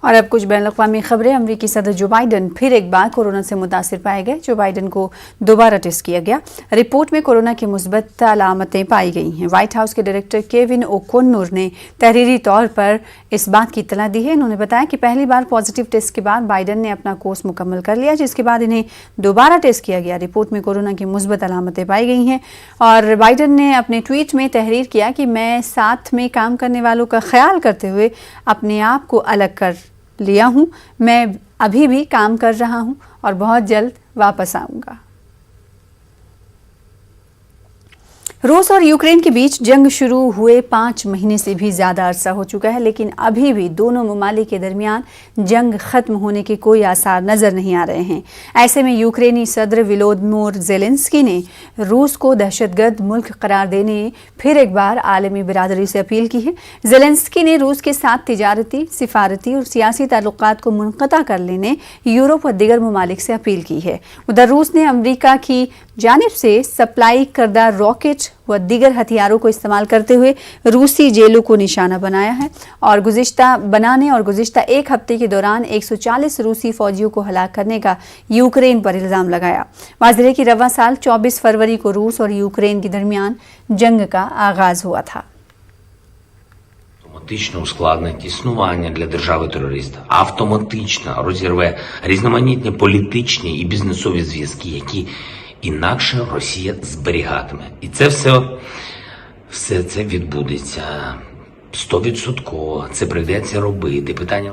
और अब कुछ बैनुल-अक़वामी खबरें। अमरीकी सदर जो बाइडन फिर एक बार कोरोना से मुतासिर पाए गए। जो बाइडन को दोबारा टेस्ट किया गया। रिपोर्ट में कोरोना की मुस्बत अलामतें पाई गई हैं। व्हाइट हाउस के डायरेक्टर केविन ओ'कॉनर ने तहरीरी तौर पर इस बात की इत्तला दी है। उन्होंने बताया कि पहली बार पॉजिटिव टेस्ट के बाद बाइडन ने अपना कोर्स मुकम्मल कर लिया, जिसके बाद इन्हें दोबारा टेस्ट किया गया। रिपोर्ट में कोरोना की मुस्बत अलामतें पाई गई हैं और बाइडन ने अपने ट्वीट में तहरीर किया कि मैं साथ में काम करने वालों का ख्याल करते हुए अपने आप को अलग कर लिया हूं। मैं अभी भी काम कर रहा हूं और बहुत जल्द वापस आऊंगा। रूस और यूक्रेन के बीच जंग शुरू हुए 5 महीने से भी ज़्यादा अरसा हो चुका है, लेकिन अभी भी दोनों ममालिक के दरमियान जंग ख़त्म होने के कोई आसार नज़र नहीं आ रहे हैं। ऐसे में यूक्रेनी सदर वोलोदिमीर ज़ेलेंस्की ने रूस को दहशतगर्द मुल्क करार देने फिर एक बार आलमी बिरादरी से अपील की है। ज़ेलेंस्की ने रूस के साथ तिजारती, सिफारती और सियासी ताल्लुकात को मुनक़ता कर लेने यूरोप और दीगर ममालिक से अपील की है। उधर रूस ने अमरीका की जानिब से सप्लाई करदा रॉकेट व दीगर हथियारों को इस्तेमाल करते हुए रूसी जेलों को निशाना बनाया है और गुज़िश्ता एक हफ्ते के दौरान 140 रूसी फौजियों को हलाक करने का यूक्रेन पर इल्ज़ाम लगाया। वाज़ेह है कि रवा साल 24 फरवरी को रूस और यूक्रेन के दरमियान जंग का आगाज हुआ था। Автоматично ускладнить існування для держави-терориста, автоматично розірве різноманітні політичні і бізнесові зв'язки, які інакше Росія зберігатиме. І це все це відбудеться 100%. Це прийдеться робити. Питання